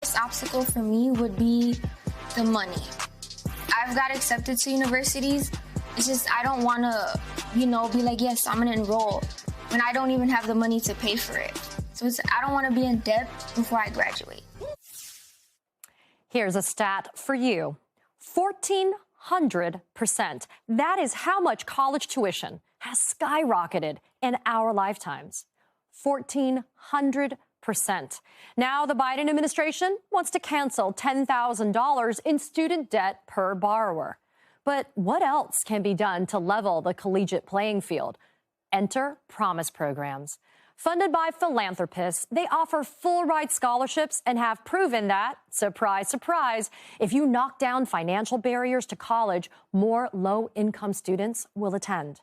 biggest obstacle for me would be the money. I've got accepted to universities. It's just I don't want to, be like, yes, I'm going to enroll when I don't even have the money to pay for it. So I don't want to be in debt before I graduate. Here's a stat for you. 1,400%. That is how much college tuition has skyrocketed in our lifetimes. 1,400%. Now, the Biden administration wants to cancel $10,000 in student debt per borrower. But what else can be done to level the collegiate playing field? Enter Promise programs. Funded by philanthropists, they offer full-ride scholarships and have proven that, surprise, surprise, if you knock down financial barriers to college, more low-income students will attend.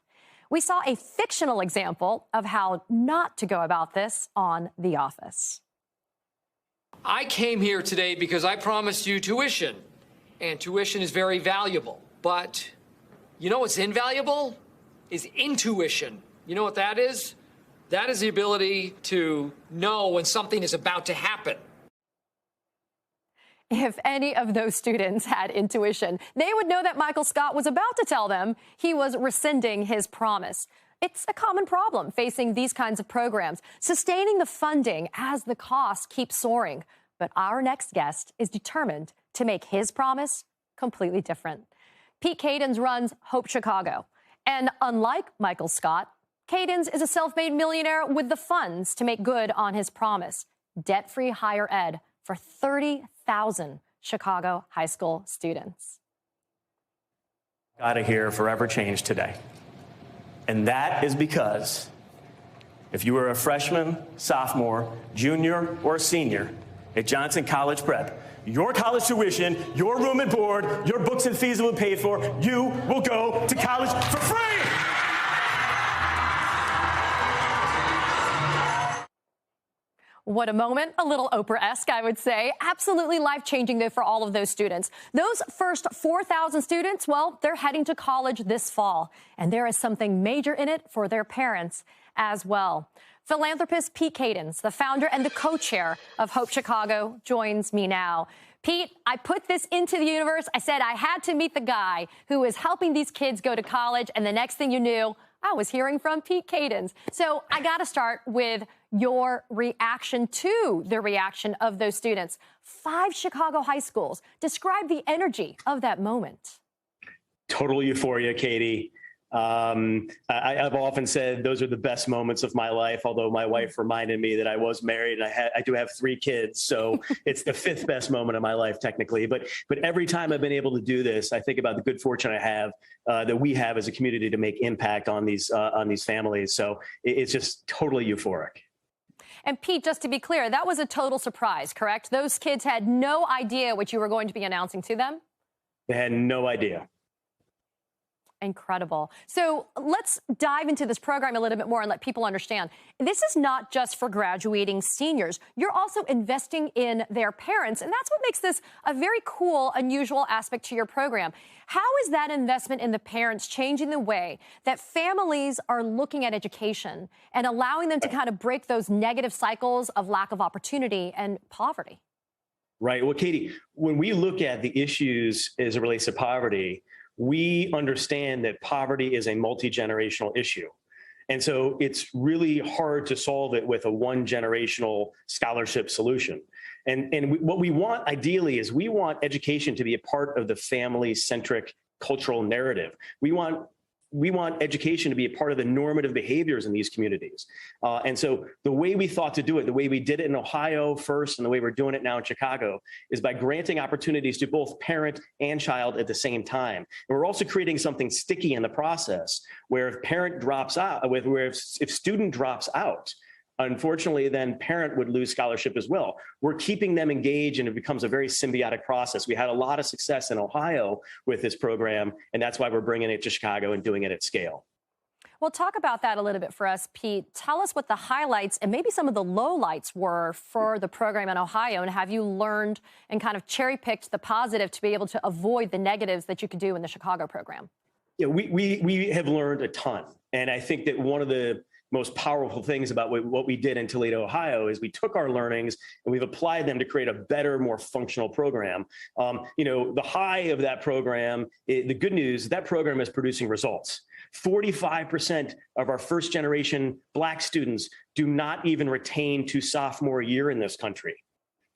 We saw a fictional example of how not to go about this on The Office. I came here today because I promised you tuition, and tuition is very valuable. But you know what's invaluable? Is intuition. You know what that is? That is the ability to know when something is about to happen. If any of those students had intuition, they would know that Michael Scott was about to tell them he was rescinding his promise. It's a common problem facing these kinds of programs, sustaining the funding as the costs keep soaring. But our next guest is determined to make his promise completely different. Pete Kadens runs Hope Chicago. And unlike Michael Scott, Kadens is a self-made millionaire with the funds to make good on his promise. Debt-free higher ed for 30,000 Chicago high school students. Gotta hear forever change today. And that is because if you were a freshman, sophomore, junior, or senior at Johnson College Prep, your college tuition, your room and board, your books and fees will be paid for. You will go to college for free! What a moment. A little Oprah-esque, I would say. Absolutely life-changing, though, for all of those students. Those first 4,000 students, well, they're heading to college this fall. And there is something major in it for their parents as well. Philanthropist Pete Kadens, the founder and the co-chair of Hope Chicago, joins me now. Pete, I put this into the universe. I said I had to meet the guy who is helping these kids go to college. And the next thing you knew, I was hearing from Pete Kadens. So I got to start with your reaction to the reaction of those students. 5 Chicago high schools. Describe the energy of that moment. Total euphoria, Katie. I've often said those are the best moments of my life, although my wife reminded me that I was married and I do have 3 kids. So it's the 5th best moment of my life, technically. But every time I've been able to do this, I think about the good fortune I have that we have as a community to make impact on these families. So it's just totally euphoric. And Pete, just to be clear, that was a total surprise, correct? Those kids had no idea what you were going to be announcing to them? They had no idea. Incredible. So let's dive into this program a little bit more and let people understand. This is not just for graduating seniors. You're also investing in their parents, and that's what makes this a very cool, unusual aspect to your program. How is that investment in the parents changing the way that families are looking at education and allowing them to kind of break those negative cycles of lack of opportunity and poverty? Right. Well, Katie, when we look at the issues as it relates to poverty, we understand that poverty is a multi-generational issue. And so it's really hard to solve it with a one-generational scholarship solution. And what we want ideally is we want education to be a part of the family-centric cultural narrative. We want education to be a part of the normative behaviors in these communities. And so the way we thought to do it, the way we did it in Ohio first and the way we're doing it now in Chicago is by granting opportunities to both parent and child at the same time. And we're also creating something sticky in the process where if parent drops out, if student drops out, unfortunately, then parent would lose scholarship as well. We're keeping them engaged and it becomes a very symbiotic process. We had a lot of success in Ohio with this program, and that's why we're bringing it to Chicago and doing it at scale. Well, talk about that a little bit for us, Pete. Tell us what the highlights and maybe some of the lowlights were for the program in Ohio, and have you learned and kind of cherry-picked the positive to be able to avoid the negatives that you could do in the Chicago program? Yeah, we have learned a ton. And I think that one of the most powerful things about what we did in Toledo, Ohio, is we took our learnings and we've applied them to create a better, more functional program. The high of that program, the good news, that program is producing results. 45% of our first generation Black students do not even retain to sophomore year in this country.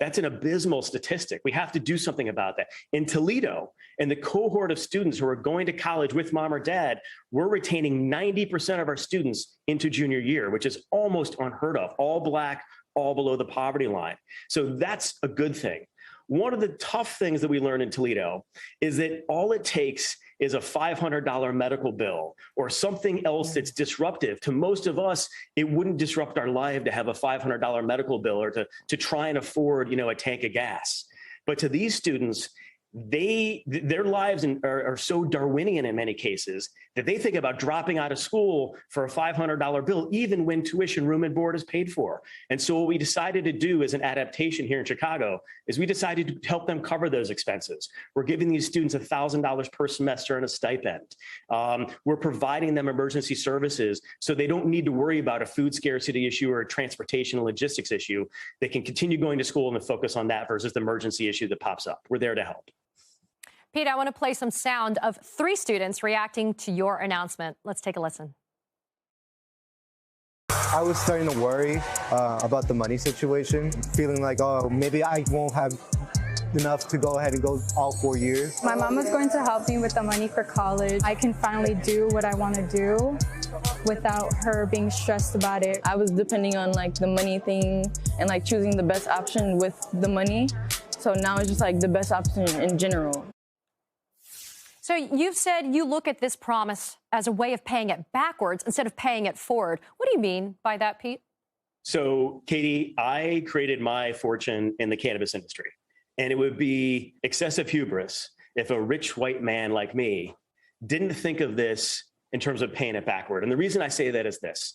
That's an abysmal statistic. We have to do something about that. In Toledo, in the cohort of students who are going to college with mom or dad, we're retaining 90% of our students into junior year, which is almost unheard of. All Black, all below the poverty line. So that's a good thing. One of the tough things that we learned in Toledo is that all it takes is a $500 medical bill or something else that's disruptive. To most of us, it wouldn't disrupt our life to have a $500 medical bill or to try and afford, a tank of gas. But to these students, their lives are so Darwinian in many cases that they think about dropping out of school for a $500 bill, even when tuition, room and board is paid for. And so what we decided to do as an adaptation here in Chicago is we decided to help them cover those expenses. We're giving these students $1,000 per semester and a stipend. We're providing them emergency services so they don't need to worry about a food scarcity issue or a transportation and logistics issue. They can continue going to school and focus on that versus the emergency issue that pops up. We're there to help. Pete, I want to play some sound of 3 students reacting to your announcement. Let's take a listen. I was starting to worry about the money situation, feeling like, oh, maybe I won't have enough to go ahead and go all 4 years. My mom is going to help me with the money for college. I can finally do what I want to do without her being stressed about it. I was depending on the money thing and choosing the best option with the money. So now it's just the best option in general. So you've said you look at this promise as a way of paying it backwards instead of paying it forward. What do you mean by that, Pete? So, Katie, I created my fortune in the cannabis industry, and it would be excessive hubris if a rich white man like me didn't think of this in terms of paying it backward. And the reason I say that is this.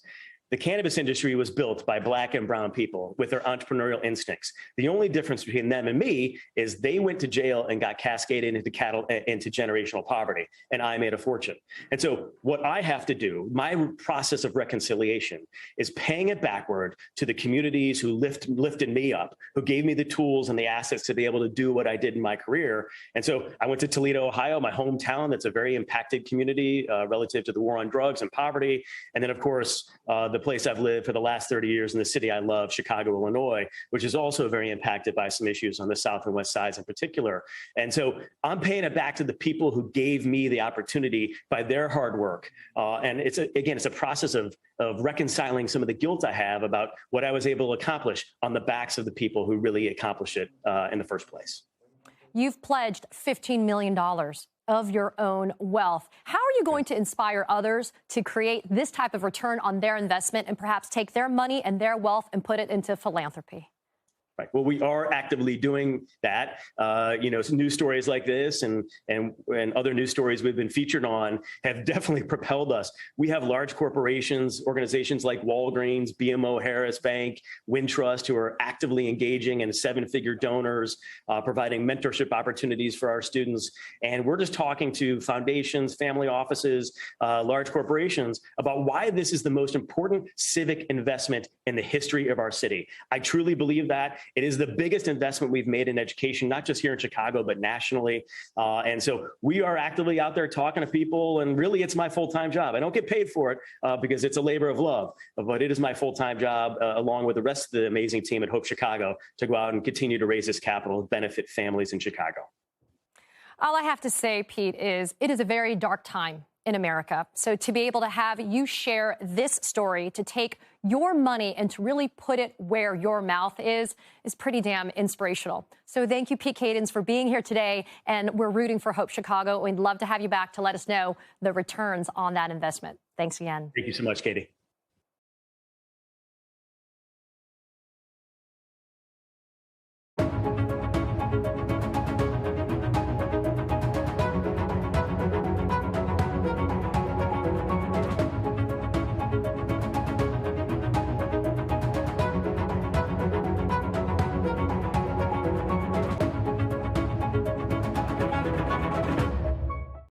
The cannabis industry was built by Black and brown people with their entrepreneurial instincts. The only difference between them and me is they went to jail and got cascaded into generational poverty, and I made a fortune. And so what I have to do, my process of reconciliation, is paying it backward to the communities who lifted me up, who gave me the tools and the assets to be able to do what I did in my career. And so I went to Toledo, Ohio, my hometown. That's a very impacted community relative to the war on drugs and poverty. And then, of course, the place I've lived for the last 30 years in the city I love, Chicago, Illinois, which is also very impacted by some issues on the South and West sides in particular. And so I'm paying it back to the people who gave me the opportunity by their hard work. And it's a process of reconciling some of the guilt I have about what I was able to accomplish on the backs of the people who really accomplished it in the first place. You've pledged $15 million of your own wealth. How are you going to inspire others to create this type of return on their investment and perhaps take their money and their wealth and put it into philanthropy? Right. Well, we are actively doing that. Some news stories like this and other news stories we've been featured on have definitely propelled us. We have large corporations, organizations like Walgreens, BMO Harris Bank, Wintrust, who are actively engaging in 7-figure donors, providing mentorship opportunities for our students. And we're just talking to foundations, family offices, large corporations about why this is the most important civic investment in the history of our city. I truly believe that. It is the biggest investment we've made in education, not just here in Chicago, but nationally. And so we are actively out there talking to people, and really it's my full-time job. I don't get paid for it because it's a labor of love, but it is my full-time job, along with the rest of the amazing team at Hope Chicago, to go out and continue to raise this capital and benefit families in Chicago. All I have to say, Pete, is it is a very dark time in America. So to be able to have you share this story, to take your money and to really put it where your mouth is pretty damn inspirational. So thank you, Pete Kadens, for being here today. And we're rooting for Hope Chicago. We'd love to have you back to let us know the returns on that investment. Thanks again. Thank you so much, Katie.